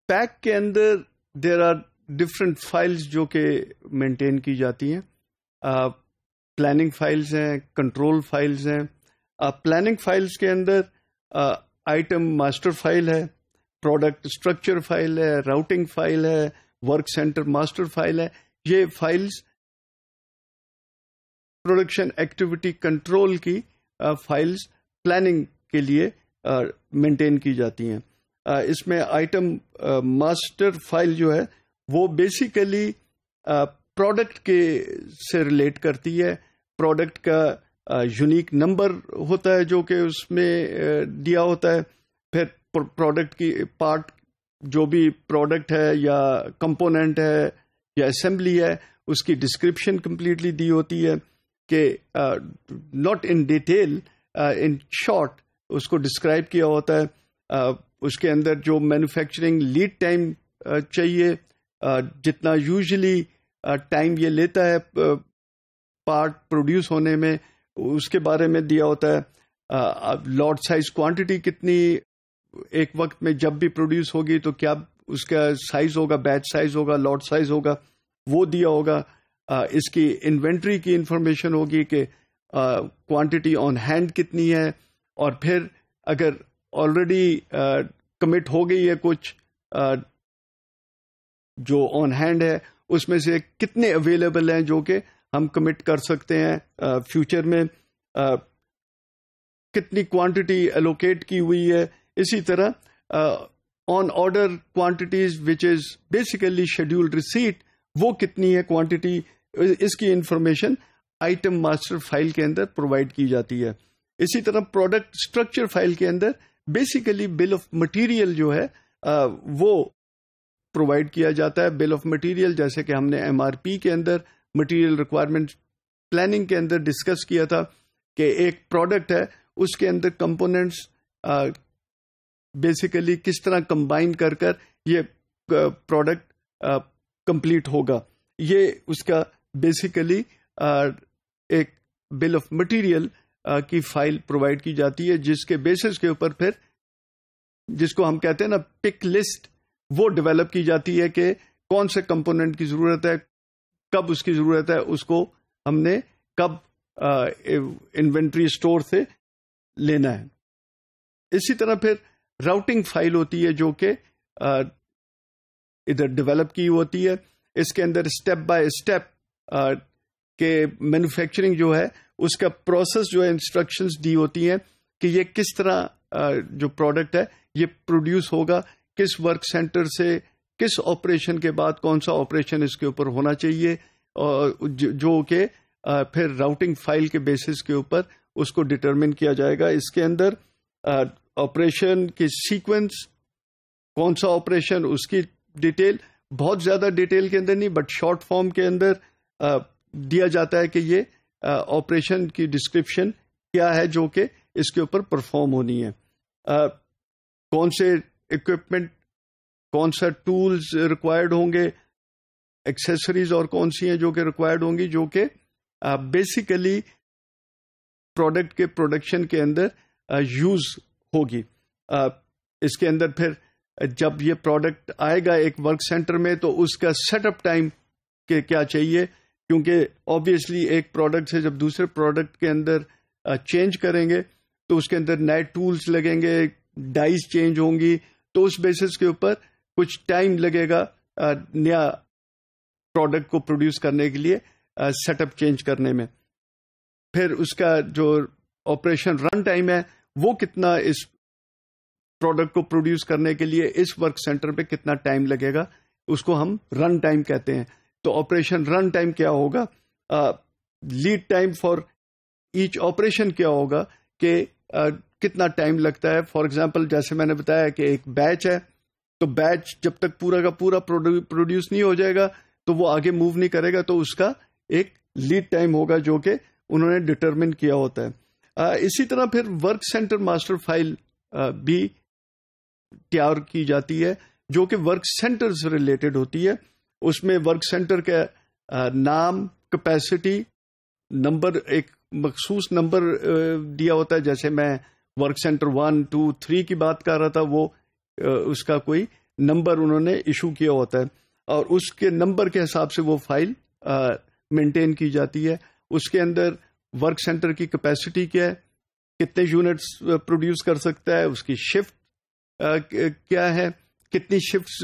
Pack کے اندر there are different files جو کہ مینٹین کی جاتی ہیں. پلاننگ فائلز ہیں, کنٹرول فائلز ہیں. پلاننگ فائلز کے اندر آئٹم ماسٹر فائل ہے, پروڈکٹ اسٹرکچر فائل ہے, راؤٹنگ فائل ہے, ورک سینٹر ماسٹر فائل ہے. یہ فائلز پروڈکشن ایکٹیویٹی کنٹرول کی فائلز پلاننگ کے لیے مینٹین کی جاتی ہیں. اس میں آئٹم ماسٹر فائل جو ہے وہ بیسیکلی پروڈکٹ کے سے ریلیٹ کرتی ہے. پروڈکٹ کا یونیک نمبر ہوتا ہے جو کہ اس میں دیا ہوتا ہے. پھر پروڈکٹ کی پارٹ جو بھی پروڈکٹ ہے یا کمپوننٹ ہے یا اسمبلی ہے اس کی ڈسکرپشن کمپلیٹلی دی ہوتی ہے کہ not in detail, in short اس کو ڈسکرائب کیا ہوتا ہے. اس کے اندر جو مینوفیکچرنگ لیڈ ٹائم چاہیے, جتنا یوزلی ٹائم یہ لیتا ہے پارٹ پروڈیوس ہونے میں, اس کے بارے میں دیا ہوتا ہے. لاٹ سائز کوانٹٹی کتنی ایک وقت میں جب بھی پروڈیوس ہوگی تو کیا اس کا سائز ہوگا, بیچ سائز ہوگا, لاٹ سائز ہوگا, وہ دیا ہوگا. اس کی انوینٹری کی انفارمیشن ہوگی کہ کوانٹٹی آن ہینڈ کتنی ہے, اور پھر اگر آلریڈی کمٹ ہو گئی ہے کچھ جو آن ہینڈ ہے اس میں سے کتنے اویلیبل ہیں جو کہ ہم کمٹ کر سکتے ہیں فیوچر میں, کتنی کوانٹٹی ایلوکیٹ کی ہوئی ہے. اسی طرح on order quantities which is basically scheduled receipt, وہ کتنی ہے کوانٹٹی, اس کی انفارمیشن آئٹم ماسٹر فائل کے اندر پرووائڈ کی جاتی ہے. اسی طرح پروڈکٹ اسٹرکچر فائل کے اندر بیسیکلی بل آف مٹیریل جو ہے وہ پرووائڈ کیا جاتا ہے. بل آف مٹیریل جیسے کہ ہم نے MRP کے اندر مٹیریل ریکوائرمنٹ پلاننگ کے اندر ڈسکس کیا تھا کہ ایک پروڈکٹ ہے اس کے اندر کمپوننٹس بیسیکلی کس طرح کمبائن کر یہ پروڈکٹ کمپلیٹ ہوگا. یہ اس کا بیسیکلی ایک بل آف مٹیریل کی فائل پرووائڈ کی جاتی ہے جس کے بیسس کے اوپر پھر جس کو ہم کہتے ہیں نا پک لسٹ, وہ ڈیولپ کی جاتی ہے کہ کون سے کمپوننٹ کی ضرورت ہے, کب اس کی ضرورت ہے, اس کو ہم نے کب انوینٹری اسٹور سے لینا ہے. اسی طرح پھر راؤٹنگ فائل ہوتی ہے جو کہ ادھر ڈیولپ کی ہوتی ہے. اس کے اندر اسٹیپ بائی اسٹیپ کہ مینوفیکچرنگ جو ہے اس کا پروسیس جو ہے انسٹرکشنز دی ہوتی ہیں کہ یہ کس طرح جو پروڈکٹ ہے یہ پروڈیوس ہوگا, کس ورک سینٹر سے کس آپریشن کے بعد کون سا آپریشن اس کے اوپر ہونا چاہیے, جو کہ پھر راؤٹنگ فائل کے بیسس کے اوپر اس کو ڈٹرمن کیا جائے گا. اس کے اندر آپریشن کی سیکوینس, کون سا آپریشن, اس کی ڈیٹیل, بہت زیادہ ڈیٹیل کے اندر نہیں بٹ شارٹ فارم کے اندر دیا جاتا ہے کہ یہ آپریشن کی ڈسکرپشن کیا ہے جو کہ اس کے اوپر پرفارم ہونی ہے, کون سے اکوپمنٹ, کون سا ٹولز ریکوائرڈ ہوں گے, ایکسیسریز اور کون سی ہیں جو کہ ریکوائرڈ ہوں گی جو کہ بیسیکلی پروڈکٹ کے پروڈکشن کے اندر یوز ہوگی. اس کے اندر پھر جب یہ پروڈکٹ آئے گا ایک ورک سینٹر میں تو اس کا سیٹ اپ ٹائم کہ کیا چاہیے, کیونکہ آبویسلی ایک پروڈکٹ سے جب دوسرے پروڈکٹ کے اندر چینج کریں گے تو اس کے اندر نئے ٹولز لگیں گے, ڈائز چینج ہوں گی, تو اس بیسس کے اوپر کچھ ٹائم لگے گا نیا پروڈکٹ کو پروڈیوس کرنے کے لیے سیٹ اپ چینج کرنے میں. پھر اس کا جو آپریشن رن ٹائم ہے وہ کتنا, اس پروڈکٹ کو پروڈیوس کرنے کے لیے اس ورک سینٹر پہ کتنا ٹائم لگے گا, اس کو ہم رن ٹائم کہتے ہیں. تو آپریشن رن ٹائم کیا ہوگا, lead time for each operation کیا ہوگا کہ کتنا ٹائم لگتا ہے. فار ایگزامپل جیسے میں نے بتایا کہ ایک بیچ ہے تو بیچ جب تک پورا کا پورا پروڈیوس نہیں ہو جائے گا تو وہ آگے موو نہیں کرے گا, تو اس کا ایک لیڈ ٹائم ہوگا جو کہ انہوں نے ڈٹرمن کیا ہوتا ہے. اسی طرح پھر ورک سینٹر ماسٹر فائل بھی تیار کی جاتی ہے جو کہ ورک سینٹر سے ریلیٹڈ ہوتی ہے. اس میں ورک سینٹر کا نام, کیپیسٹی, نمبر, ایک مخصوص نمبر دیا ہوتا ہے. جیسے میں ورک سینٹر 1 2 3 کی بات کر رہا تھا, وہ اس کا کوئی نمبر انہوں نے ایشو کیا ہوتا ہے اور اس کے نمبر کے حساب سے وہ فائل مینٹین کی جاتی ہے. اس کے اندر ورک سینٹر کی کیپیسٹی کیا ہے, کتنے یونٹس پروڈیوس کر سکتا ہے, اس کی شفٹ کیا ہے, کتنی شفٹس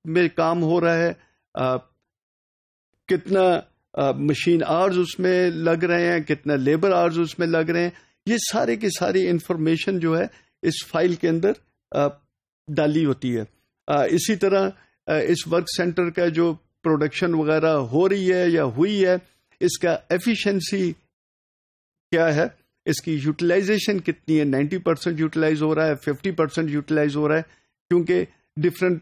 میں کام ہو رہا ہے, کتنا مشین آرز اس میں لگ رہے ہیں, کتنا لیبر آرز اس میں لگ رہے ہیں. یہ سارے کی ساری انفارمیشن جو ہے اس فائل کے اندر ڈالی ہوتی ہے. اسی طرح اس ورک سینٹر کا جو پروڈکشن وغیرہ ہو رہی ہے یا ہوئی ہے, اس کا ایفیشنسی کیا ہے, اس کی یوٹیلائزیشن کتنی ہے, 90% یوٹیلائز ہو رہا ہے, 50% یوٹیلائز ہو رہا ہے, کیونکہ ڈفرینٹ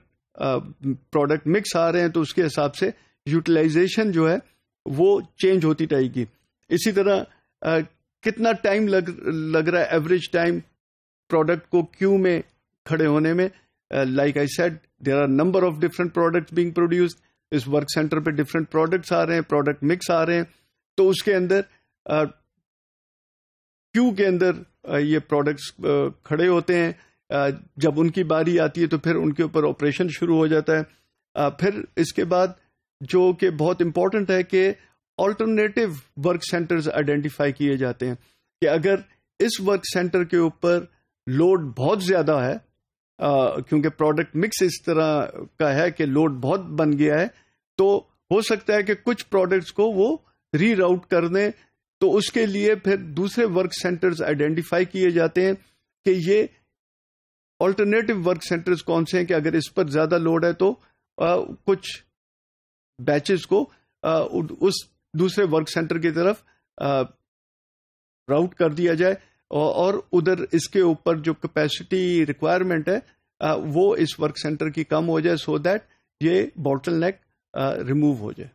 پروڈکٹ مکس آ رہے ہیں تو اس کے حساب سے یوٹیلائزیشن جو ہے وہ چینج ہوتی رہے گی. اسی طرح کتنا ٹائم لگ رہا ہے, ایوریج ٹائم پروڈکٹ کو کیو میں کھڑے ہونے میں. Like I said there are number of different products being produced. اس ورک سینٹر پہ ڈفرینٹ پروڈکٹس آ رہے ہیں, پروڈکٹ مکس آ رہے ہیں, تو اس کے اندر کیو کے اندر یہ پروڈکٹس کھڑے ہوتے ہیں. جب ان کی باری آتی ہے تو پھر ان کے اوپر آپریشن شروع ہو جاتا ہے. پھر اس کے بعد جو کہ بہت امپورٹنٹ ہے کہ آلٹرنیٹو ورک سینٹرز آئیڈینٹیفائی کیے جاتے ہیں کہ اگر اس ورک سینٹر کے اوپر لوڈ بہت زیادہ ہے, کیونکہ پروڈکٹ مکس اس طرح کا ہے کہ لوڈ بہت بن گیا ہے, تو ہو سکتا ہے کہ کچھ پروڈکٹس کو وہ ری راؤٹ کر دیں. تو اس کے لیے پھر دوسرے ورک سینٹرز آئیڈینٹیفائی کیے جاتے ہیں کہ یہ آلٹرنیٹو ورک سینٹرز کون سے ہیں کہ اگر اس پر زیادہ لوڈ ہے تو کچھ بیچز کو اس دوسرے ورک سینٹر کی طرف راؤٹ کر دیا جائے اور ادھر اس کے اوپر جو کیپیسٹی ریکوائرمنٹ ہے وہ اس ورک سینٹر کی کم ہو جائے, سو دیٹ یہ باٹل نیک ریموو ہو جائے.